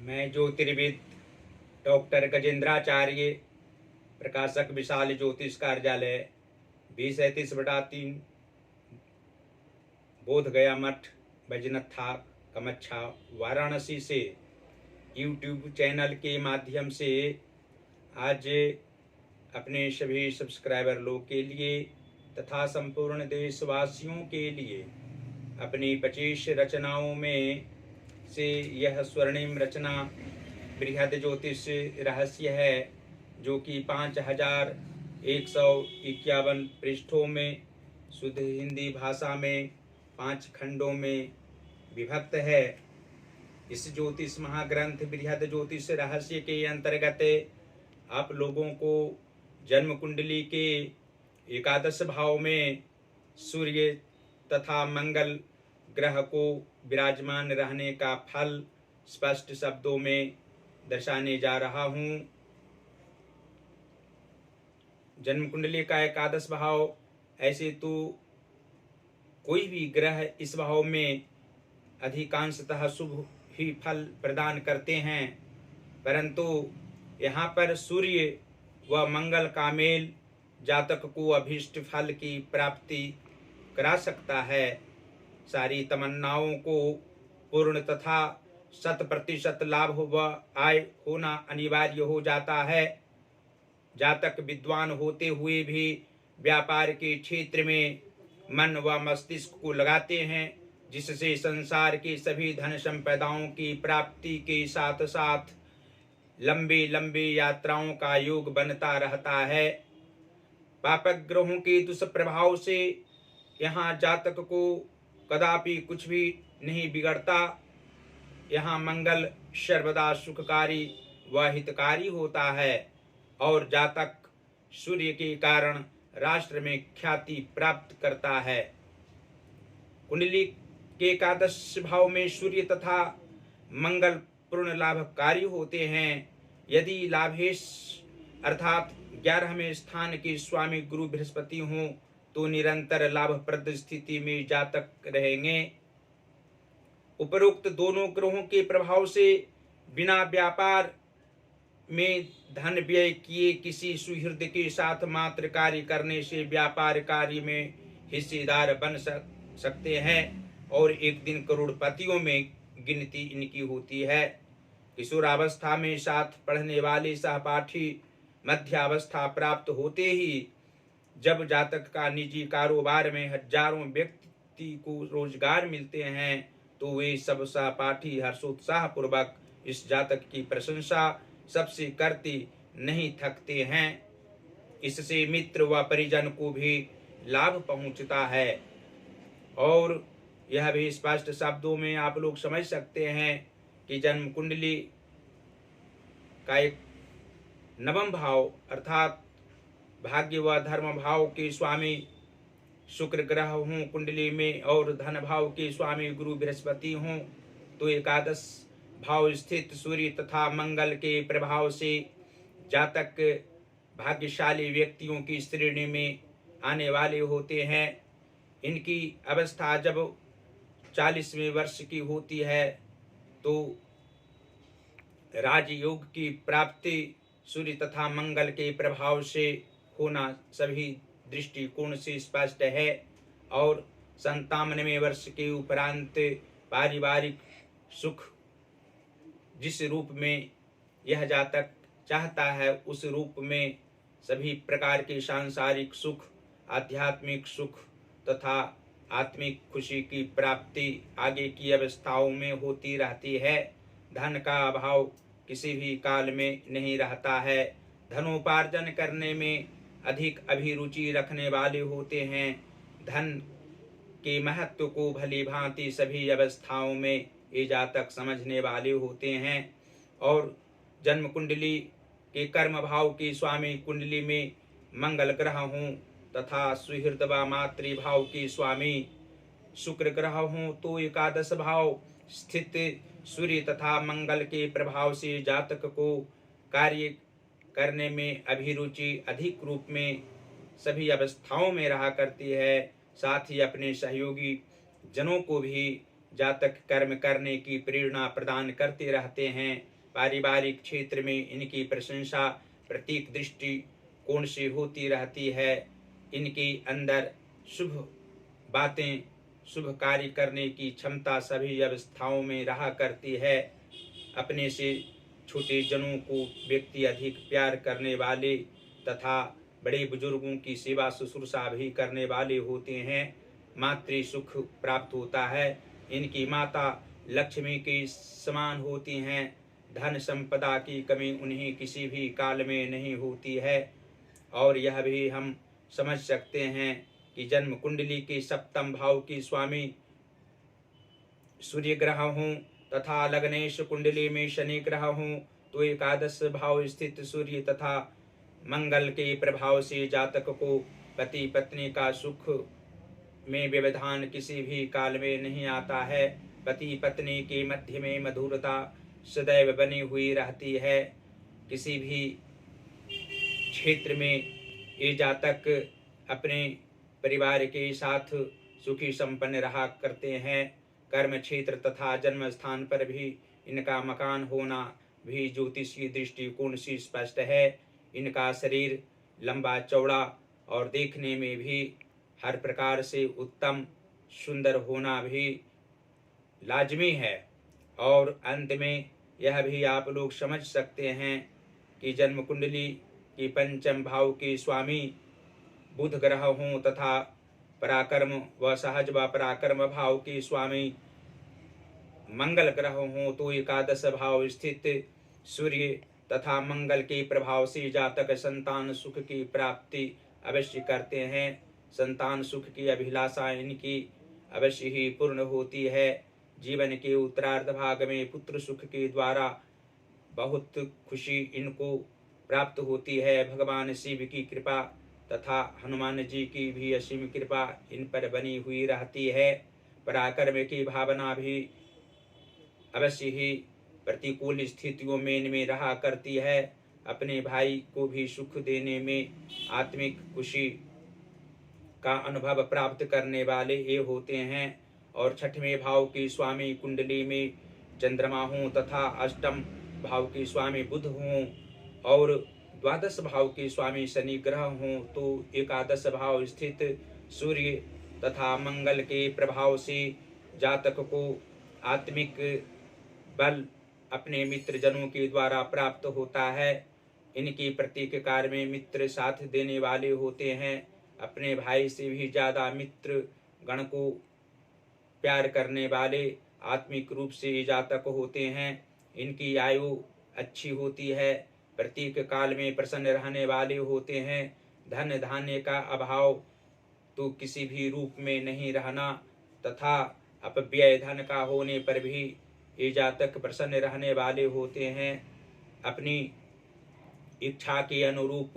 मैं ज्योतिर्विद डॉक्टर गजेंद्राचार्य, प्रकाशक विशाल ज्योतिष कार्यालय 2037/3 बोध गया मठ, बैजनाथा कमच्छा, वाराणसी से यूट्यूब चैनल के माध्यम से आज अपने सभी सब्सक्राइबर लोग के लिए तथा संपूर्ण देशवासियों के लिए अपनी 25 रचनाओं में से यह स्वर्णिम रचना बृहद ज्योतिष रहस्य है, जो कि 5151 पृष्ठों में शुद्ध हिंदी भाषा में 5 खंडों में विभक्त है। इस ज्योतिष महाग्रंथ बृहद ज्योतिष रहस्य के अंतर्गत आप लोगों को जन्म कुंडली के एकादश भाव में सूर्य तथा मंगल ग्रह को विराजमान रहने का फल स्पष्ट शब्दों में दर्शाने जा रहा हूँ। जन्म कुंडली का एकादश भाव, ऐसे तो कोई भी ग्रह इस भाव में अधिकांशतः शुभ ही फल प्रदान करते हैं, परंतु यहाँ पर सूर्य व मंगल का मेल जातक को अभीष्ट फल की प्राप्ति करा सकता है। सारी तमन्नाओं को पूर्ण तथा 100% लाभ व आय होना अनिवार्य हो जाता है। जातक विद्वान होते हुए भी व्यापार के क्षेत्र में मन व मस्तिष्क को लगाते हैं, जिससे संसार के सभी धन संपदाओं की प्राप्ति के साथ साथ लंबी लंबी यात्राओं का योग बनता रहता है। पापक ग्रहों के दुष्प्रभाव से यहाँ जातक को कदापि कुछ भी नहीं बिगड़ता। यहाँ मंगल सर्वदा सुखकारी व हितकारी होता है और जातक सूर्य के कारण राष्ट्र में ख्याति प्राप्त करता है। कुंडली के एकादश भाव में सूर्य तथा मंगल पूर्ण लाभकारी होते हैं। यदि लाभेश अर्थात 11वें स्थान के स्वामी गुरु बृहस्पति हों तो निरंतर लाभप्रद स्थिति में जातक रहेंगे। उपरोक्त दोनों ग्रहों के प्रभाव से बिना व्यापार में धन व्यय किए किसी सुहृद के साथ मात्र कार्य करने से व्यापार कार्य में हिस्सेदार बन सकते हैं और एक दिन करोड़पतियों में गिनती इनकी होती है। किशोरावस्था में साथ पढ़ने वाले सहपाठी मध्यावस्था प्राप्त होते ही जब जातक का निजी कारोबार में हजारों व्यक्ति को रोजगार मिलते हैं तो वे सब सहपाठी हर्षोत्साह पूर्वक इस जातक की प्रशंसा सबसे करते नहीं थकते हैं। इससे मित्र व परिजन को भी लाभ पहुंचता है और यह भी स्पष्ट शब्दों में आप लोग समझ सकते हैं कि जन्म कुंडली का एक 9वां भाव अर्थात भाग्य व धर्म भाव के स्वामी शुक्र ग्रह हों कुंडली में और धन भाव के स्वामी गुरु बृहस्पति हों तो एकादश भाव स्थित सूर्य तथा मंगल के प्रभाव से जातक भाग्यशाली व्यक्तियों की श्रेणी में आने वाले होते हैं। इनकी अवस्था जब 40वें वर्ष की होती है तो राजयोग की प्राप्ति सूर्य तथा मंगल के प्रभाव से होना सभी दृष्टिकोण से स्पष्ट है और 57वें वर्ष के उपरांत पारिवारिक सुख जिस रूप में यह जातक चाहता है उस रूप में सभी प्रकार के सांसारिक सुख, आध्यात्मिक सुख तथा आत्मिक खुशी की प्राप्ति आगे की अवस्थाओं में होती रहती है। धन का अभाव किसी भी काल में नहीं रहता है। धनोपार्जन करने में अधिक अभिरुचि रखने वाले होते हैं। धन के महत्व को भली भांति सभी अवस्थाओं में ये जातक समझने वाले होते हैं और जन्म कुंडली के कर्म भाव के स्वामी कुंडली में मंगल ग्रह हों तथा सुहृद व मातृभाव के स्वामी शुक्र ग्रह हों तो एकादश भाव स्थित सूर्य तथा मंगल के प्रभाव से जातक को कार्य करने में अभिरुचि अधिक रूप में सभी अवस्थाओं में रहा करती है। साथ ही अपने सहयोगी जनों को भी जातक कर्म करने की प्रेरणा प्रदान करते रहते हैं। पारिवारिक क्षेत्र में इनकी प्रशंसा प्रत्येक दृष्टिकोण से होती रहती है। इनके अंदर शुभ बातें, शुभ कार्य करने की क्षमता सभी अवस्थाओं में रहा करती है। अपने से छोटे जनों को व्यक्ति अधिक प्यार करने वाले तथा बड़े बुजुर्गों की सेवा शुश्रूषा भी करने वाले होते हैं। मातृ सुख प्राप्त होता है। इनकी माता लक्ष्मी के समान होती हैं। धन संपदा की कमी उन्हें किसी भी काल में नहीं होती है। और यह भी हम समझ सकते हैं कि जन्म कुंडली के सप्तम भाव के स्वामी सूर्य ग्रह हों तथा लग्नेश कुंडली में शनि ग्रह हों तो एकादश भाव स्थित सूर्य तथा मंगल के प्रभाव से जातक को पति पत्नी का सुख में व्यवधान किसी भी काल में नहीं आता है। पति पत्नी के मध्य में मधुरता सदैव बनी हुई रहती है। किसी भी क्षेत्र में ये जातक अपने परिवार के साथ सुखी संपन्न रहा करते हैं। कर्म क्षेत्र तथा जन्म स्थान पर भी इनका मकान होना भी ज्योतिषीय दृष्टिकोण से स्पष्ट है। इनका शरीर लंबा चौड़ा और देखने में भी हर प्रकार से उत्तम सुंदर होना भी लाजमी है। और अंत में यह भी आप लोग समझ सकते हैं कि जन्म कुंडली की पंचम भाव के स्वामी बुध ग्रह हों तथा पराक्रम व सहज व पराक्रम भाव के स्वामी मंगल ग्रह हों तो एकादश भाव स्थित सूर्य तथा मंगल के प्रभाव से जातक संतान सुख की प्राप्ति अवश्य करते हैं। संतान सुख की अभिलाषा इनकी अवश्य ही पूर्ण होती है। जीवन के उत्तरार्ध भाग में पुत्र सुख के द्वारा बहुत खुशी इनको प्राप्त होती है। भगवान शिव की कृपा तथा हनुमान जी की भी असीम कृपा इन पर बनी हुई रहती है। पराक्रम की भावना भी अवश्य ही प्रतिकूल स्थितियों में इनमें रहा करती है। अपने भाई को भी सुख देने में आत्मिक खुशी का अनुभव प्राप्त करने वाले ये होते हैं। और छठवें भाव के स्वामी कुंडली में चंद्रमा हों तथा अष्टम भाव के स्वामी बुध हों और द्वादश भाव के स्वामी शनि ग्रह हों तो एकादश भाव स्थित सूर्य तथा मंगल के प्रभाव से जातक को आत्मिक बल अपने मित्र जनों के द्वारा प्राप्त होता है। इनकी प्रत्येक कार्य में मित्र साथ देने वाले होते हैं। अपने भाई से भी ज्यादा मित्र गण को प्यार करने वाले आत्मिक रूप से जातक होते हैं। इनकी आयु अच्छी होती है। प्रत्येक काल में प्रसन्न रहने वाले होते हैं। धन धान्य का अभाव तो किसी भी रूप में नहीं रहना तथा अपव्यय धन का होने पर भी ये जातक प्रसन्न रहने वाले होते हैं। अपनी इच्छा के अनुरूप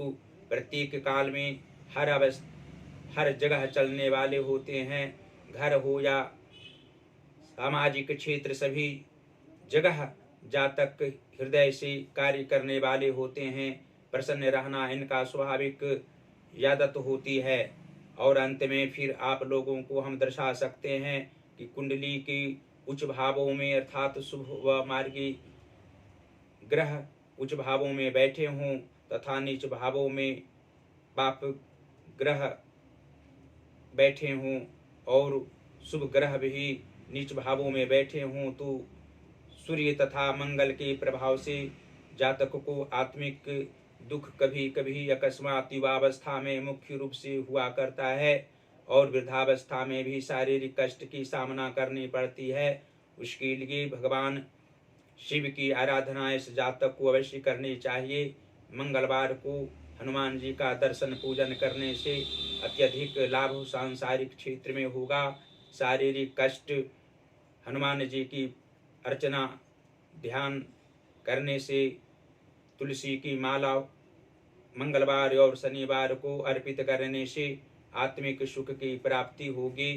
प्रत्येक काल में हर जगह चलने वाले होते हैं। घर हो या सामाजिक क्षेत्र सभी जगह जातक हृदय से कार्य करने वाले होते हैं। प्रसन्न रहना इनका स्वाभाविक आदत होती है। और अंत में फिर आप लोगों को हम दर्शा सकते हैं कि कुंडली की उच्च भावों में अर्थात शुभ व मार्गी ग्रह उच्च भावों में बैठे हों तथा नीच भावों में पाप ग्रह बैठे हों और शुभ ग्रह भी नीच भावों में बैठे हों तो सूर्य तथा मंगल के प्रभाव से जातक को आत्मिक दुख कभी कभी अकस्मात युवावस्था में मुख्य रूप से हुआ करता है और वृद्धावस्था में भी शारीरिक कष्ट की सामना करनी पड़ती है। उसके लिए भगवान शिव की आराधना इस जातक को अवश्य करनी चाहिए। मंगलवार को हनुमान जी का दर्शन पूजन करने से अत्यधिक लाभ सांसारिक क्षेत्र में होगा। शारीरिक कष्ट हनुमान जी की अर्चना ध्यान करने से तुलसी की माला मंगलवार और शनिवार को अर्पित करने से आत्मिक सुख की प्राप्ति होगी।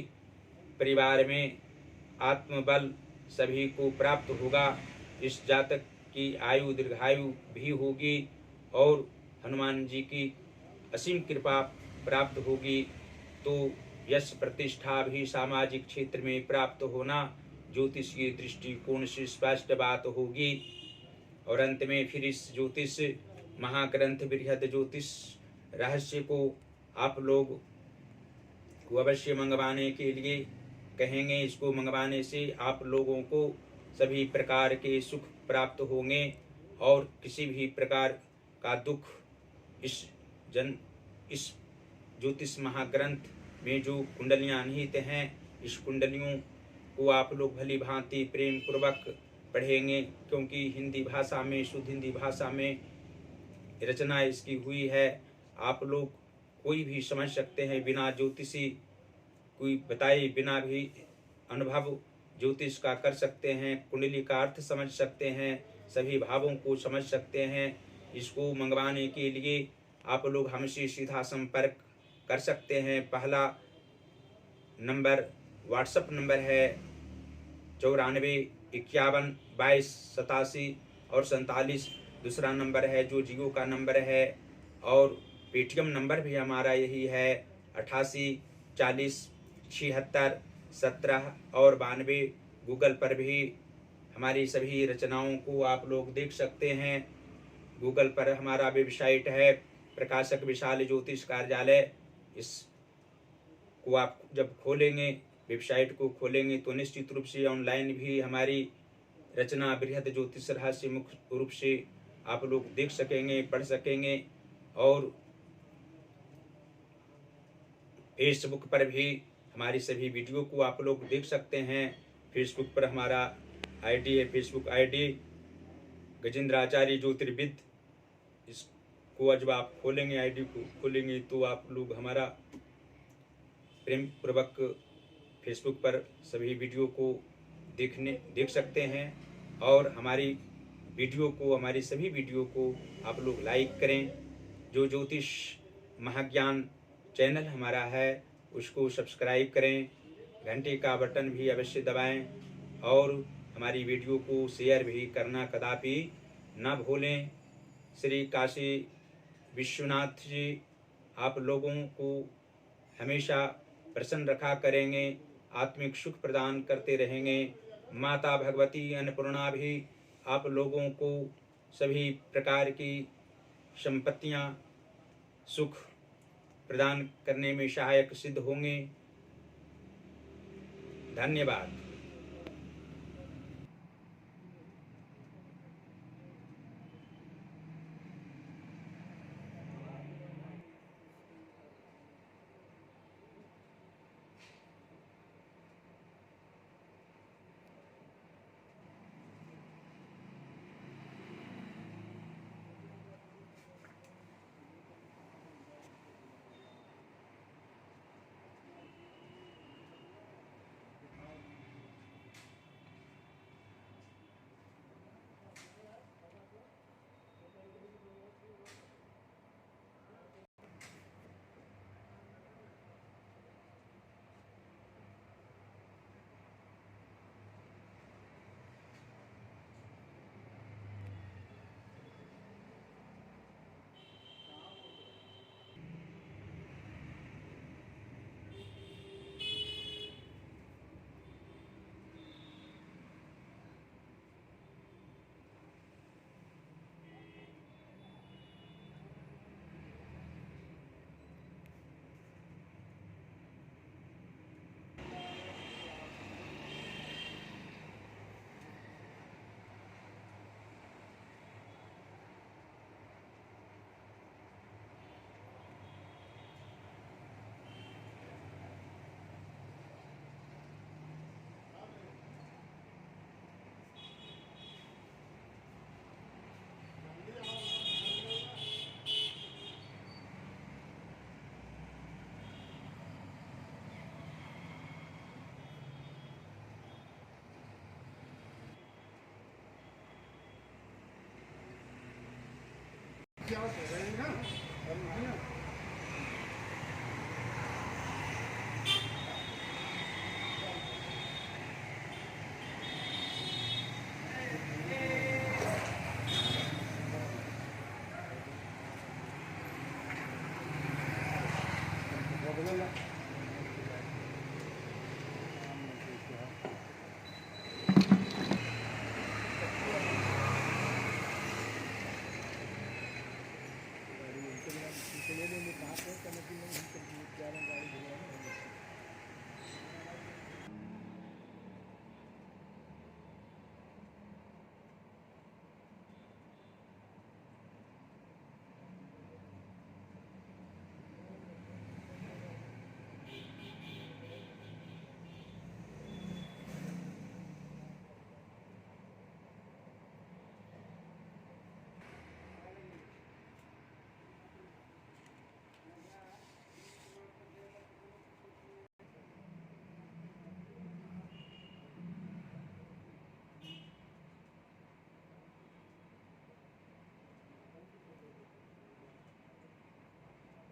परिवार में आत्मबल सभी को प्राप्त होगा। इस जातक की आयु दीर्घायु भी होगी और हनुमान जी की असीम कृपा प्राप्त होगी। तो यश प्रतिष्ठा भी सामाजिक क्षेत्र में प्राप्त होना ज्योतिषीय दृष्टिकोण से स्पष्ट बात होगी। और अंत में फिर इस ज्योतिष महाग्रंथ बृहद ज्योतिष रहस्य को आप लोग को अवश्य मंगवाने के लिए कहेंगे। इसको मंगवाने से आप लोगों को सभी प्रकार के सुख प्राप्त होंगे और किसी भी प्रकार का दुख इस ज्योतिष महाग्रंथ में जो कुंडलियां निहित हैं, इस कुंडलियों को आप लोग भली भांति प्रेम पूर्वक पढ़ेंगे, क्योंकि हिंदी भाषा में, शुद्ध हिंदी भाषा में रचना इसकी हुई है। आप लोग कोई भी समझ सकते हैं, बिना ज्योतिषी कोई बताए बिना भी अनुभव ज्योतिष का कर सकते हैं, कुंडली का अर्थ समझ सकते हैं, सभी भावों को समझ सकते हैं। इसको मंगवाने के लिए आप लोग हमसे सीधा संपर्क कर सकते हैं। पहला नंबर व्हाट्सएप नंबर है 94 51 22 87 और 47। दूसरा नंबर है जो जियो का नंबर है, और पेटीएम नंबर भी हमारा यही है 88 40 76 17 और 92। गूगल पर भी हमारी सभी रचनाओं को आप लोग देख सकते हैं। गूगल पर हमारा वेबसाइट है प्रकाशक विशाल ज्योतिष कार्यालय। इसको आप जब खोलेंगे, वेबसाइट को खोलेंगे, तो निश्चित रूप से ऑनलाइन भी हमारी रचना बृहद ज्योतिष रहस्य मुख्य रूप से आप लोग देख सकेंगे, पढ़ सकेंगे। और फेसबुक पर भी हमारी सभी वीडियो को आप लोग देख सकते हैं। फेसबुक पर हमारा आईडी है, फेसबुक आईडी गजेंद्र आचार्य ज्योतिर्विद। इसको जब आप खोलेंगे, आईडी को खोलेंगे, तो आप लोग हमारा प्रेम पूर्वक फेसबुक पर सभी वीडियो को देख सकते हैं। और हमारी वीडियो को, हमारी सभी वीडियो को आप लोग लाइक करें। जो ज्योतिष महाज्ञान चैनल हमारा है उसको सब्सक्राइब करें, घंटे का बटन भी अवश्य दबाएं और हमारी वीडियो को शेयर भी करना कदापि न भूलें। श्री काशी विश्वनाथ जी आप लोगों को हमेशा प्रसन्न रखा करेंगे, आत्मिक सुख प्रदान करते रहेंगे। माता भगवती अन्नपूर्णा भी आप लोगों को सभी प्रकार की संपत्तियां, सुख प्रदान करने में सहायक सिद्ध होंगे। धन्यवाद।